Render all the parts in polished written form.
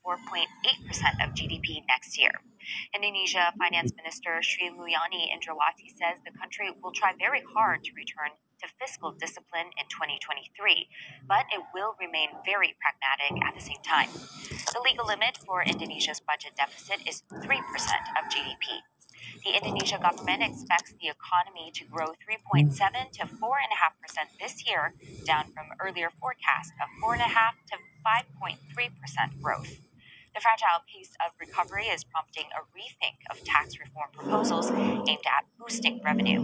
4.8% of GDP next year. Indonesia Finance Minister Sri Mulyani Indrawati says the country will try very hard to return to fiscal discipline in 2023, but it will remain very pragmatic at the same time. The legal limit for Indonesia's budget deficit is 3% of GDP. The Indonesia government expects the economy to grow 3.7 to 4.5% this year, down from earlier forecasts of 4.5 to 5.3% growth. The fragile pace of recovery is prompting a rethink of tax reform proposals aimed at boosting revenue.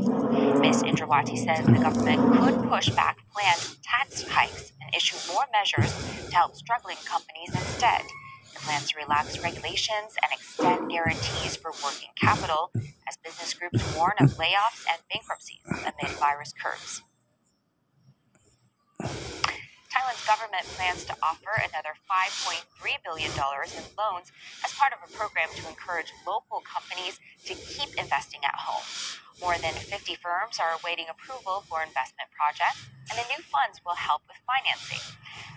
Ms. Indrawati says the government could push back planned tax hikes and issue more measures to help struggling companies instead. It plans to relax regulations and extend guarantees for working capital as business groups warn of layoffs and bankruptcies amid virus curves. Thailand's government plans to offer another $5.3 billion in loans as part of a program to encourage local companies to keep investing at home. More than 50 firms are awaiting approval for investment projects, and the new funds will help with financing.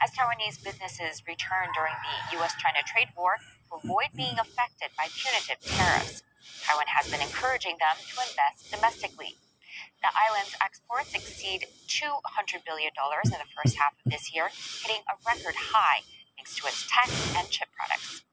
As Taiwanese businesses return during the U.S.-China trade war to avoid being affected by punitive tariffs, Taiwan has been encouraging them to invest domestically. The island's exports exceed $200 billion in the first half of this year, hitting a record high thanks to its tech and chip products.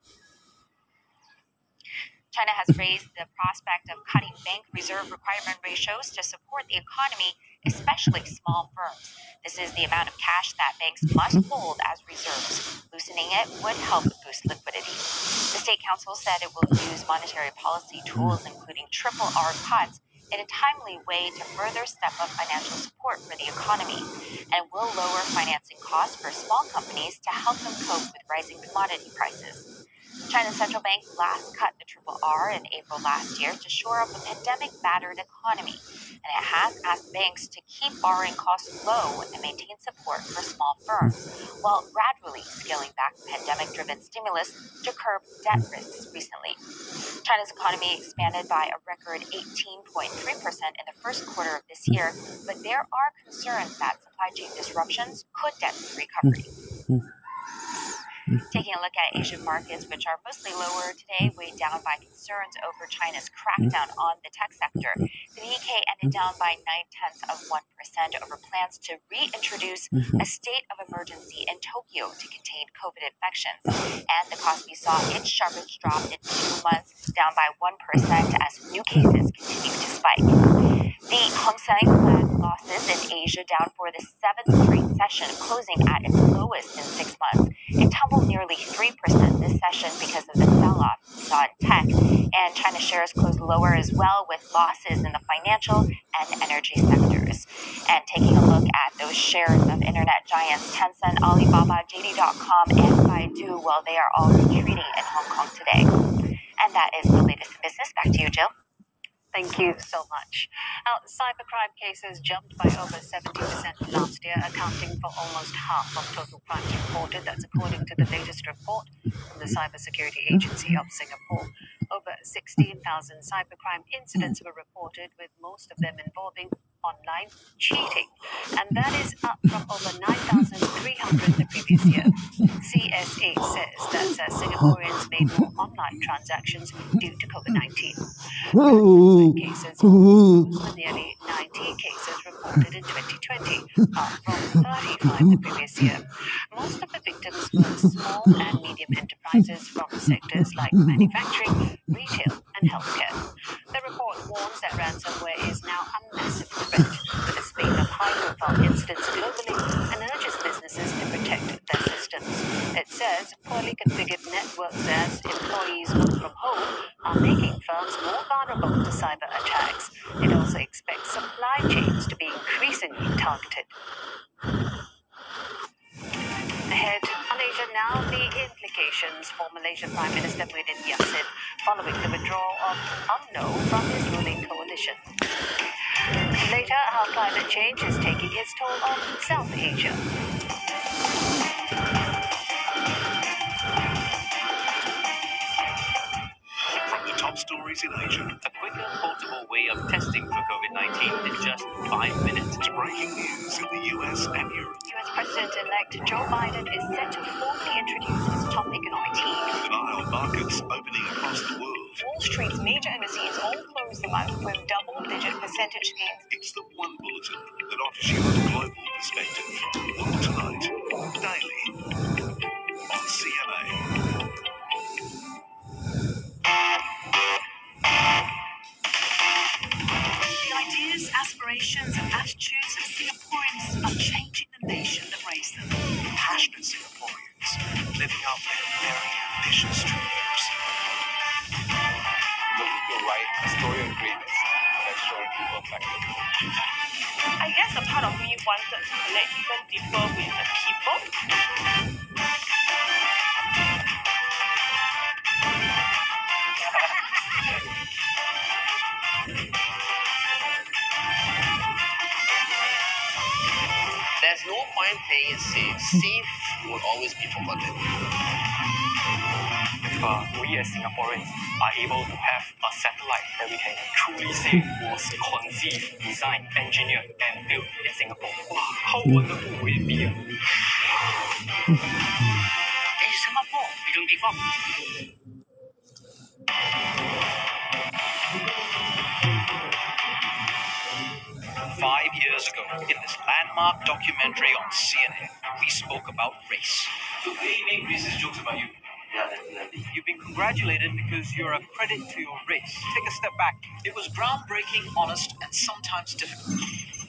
China has raised the prospect of cutting bank reserve requirement ratios to support the economy, especially small firms. This is the amount of cash that banks must hold as reserves. Loosening it would help boost liquidity. The State Council said it will use monetary policy tools, including triple R cuts, in a timely way to further step up financial support for the economy, and will lower financing costs for small companies to help them cope with rising commodity prices. China's central bank last cut the triple R in April last year to shore up a pandemic-battered economy, and it has asked banks to keep borrowing costs low and maintain support for small firms, while gradually scaling back pandemic-driven stimulus to curb debt risks recently. China's economy expanded by a record 18.3% in the first quarter of this year, but there are concerns that supply chain disruptions could dent the recovery. Taking a look at Asian markets, which are mostly lower today, weighed down by concerns over China's crackdown on the tech sector. The Nikkei ended down by 0.9% over plans to reintroduce a state of emergency in Tokyo to contain COVID infections. And the Kospi saw its sharpest drop in 2 months, down by 1% as new cases continue to spike. The Hang Seng led losses in Asia down for the 7th straight session, closing at its lowest in 6 months. It tumbled nearly 3% this session because of the sell-off we saw in tech, and China shares closed lower as well, with losses in the financial and energy sectors. And taking a look at those shares of internet giants Tencent, Alibaba, JD.com, and Baidu, well, they are all retreating in Hong Kong today. And that is the latest in business. Back to you, Jill. Thank you so much. Cybercrime cases jumped by over 70% last year, accounting for almost half of total crimes reported. That's according to the latest report from the Cybersecurity Agency of Singapore. Over 16,000 cybercrime incidents were reported, with most of them involving online cheating, and that is up from over 9,300 the previous year. CSA says that Singaporeans made more online transactions due to COVID-19. Ransomware cases rose with nearly 90 cases reported in 2020, up from 35 the previous year. Most of the victims were small and medium enterprises from sectors like manufacturing, retail, and healthcare. The report warns that ransomware is now a massive threat, with a spate of high-profile incidents globally, and urges businesses to protect their systems. It says poorly configured networks as employees work from home are making firms more vulnerable to cyber attacks. It also expects supply chains to be increasingly targeted. Ahead on Asia now, the implications for Malaysian Prime Minister Muhyiddin Yassin following the withdrawal of UMNO from his ruling coalition. Later, how climate change is taking its toll on South Asia. From the top stories in Asia, a quicker, portable way of testing for COVID-19 in just 5 minutes. To breaking news in the US and Europe. US President-elect Joe Biden is set to formally introduce his top economic team. markets opening across the world. Wall Street's major indices all closed the month with double-digit percentage gains. It's the one bulletin that offers you a global perspective. World Tonight, daily, on CNA. The ideas, aspirations, and attitudes of Singaporeans are changing the nation that raised them. Passionate Singaporeans living out their very ambitious dreams. Looking to write a story of greatness by showing people factors. I guess a part of me wanted to connect even deeper with the people. There's no point playing it safe. Safe will always be forgotten. If we as Singaporeans are able to have a satellite that we can truly say was conceived, designed, engineered, and built in Singapore, wow, how wonderful would it be? Hey, Singapore, we don't give up. 5 years ago, in this landmark documentary on CNN, we spoke about race. So they make racist jokes about you. Yeah, definitely. You've been congratulated because you're a credit to your race. Take a step back. It was groundbreaking, honest, and sometimes difficult.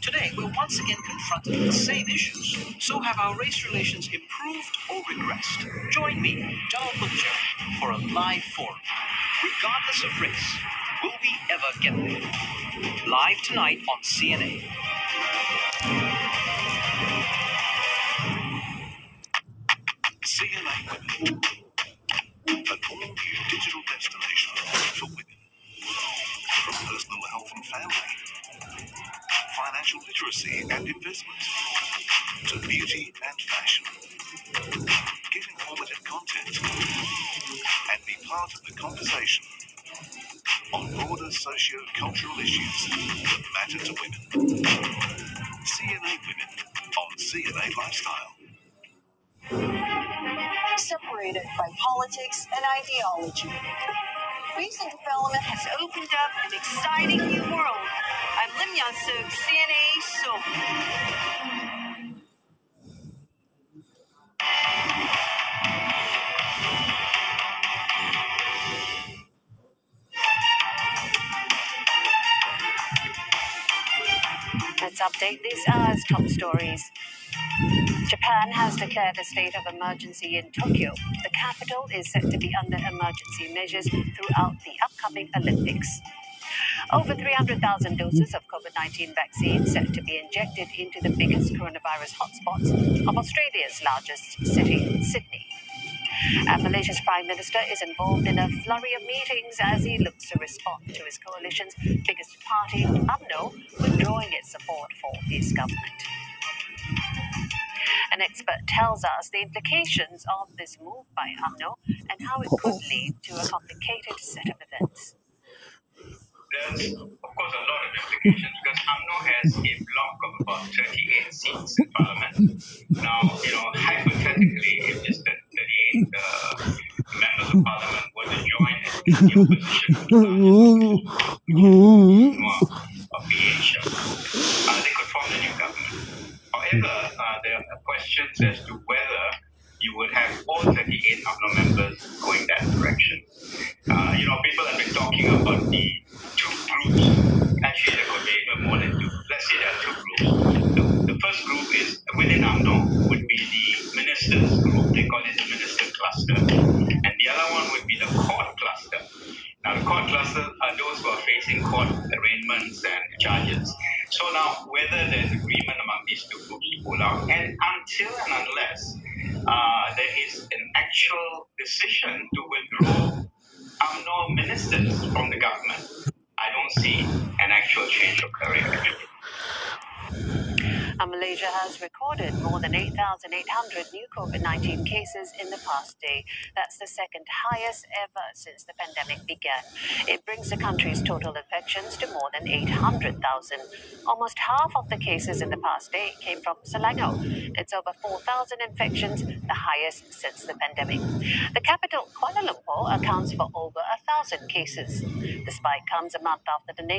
Today, we're once again confronted with the same issues. So have our race relations improved or regressed? Join me, Dal Butcher, for a live forum. Regardless of race, will we ever get there? Live tonight on CNA. CNA Women. An all-new digital destination for women. From personal health and family, financial literacy and investment, to beauty and fashion. Get informative content and be part of the conversation on broader socio-cultural issues that matter to women. CNA Women on CNA Lifestyle. Separated by politics and ideology. Recent development has opened up an exciting new world. I'm Lim Yang-suk, CNA Seoul. Let's update this hour's top stories. Japan has declared a state of emergency in Tokyo. The capital is set to be under emergency measures throughout the upcoming Olympics. Over 300,000 doses of COVID-19 vaccine set to be injected into the biggest coronavirus hotspots of Australia's largest city, Sydney. And Malaysia's Prime Minister is involved in a flurry of meetings as he looks to respond to his coalition's biggest party, UMNO, withdrawing its support for his government. An expert tells us the implications of this move by UMNO and how it could lead to a complicated set of events. There's, of course, a lot of implications because UMNO has a block of about 38 seats in Parliament. Now, hypothetically, if just 38 members of Parliament were to join the opposition of PH, they could form the new government. However, there are questions as to whether you would have all 38 UMNO members going that direction. People have been talking about the two groups. Actually, there could be even more than two. Let's say there are two groups. The first group is within UMNO would be the ministers group. They call it the minister cluster. And the other one would be the court cluster. Now, the court cluster are those who are facing court arraignments and charges. So now, whether there's agreement among these two groups to pull out, and until and unless there is an actual decision to withdraw UMNO ministers from the government, I don't see an actual change occurring. Malaysia has recorded more than 8,800 new COVID-19 cases in the past day. That's the second highest ever since the pandemic began. It brings the country's total infections to more than 800,000. Almost half of the cases in the past day came from Selangor. It's over 4,000 infections, the highest since the pandemic. The capital, Kuala Lumpur, accounts for over 1,000 cases. The spike comes a month after the nation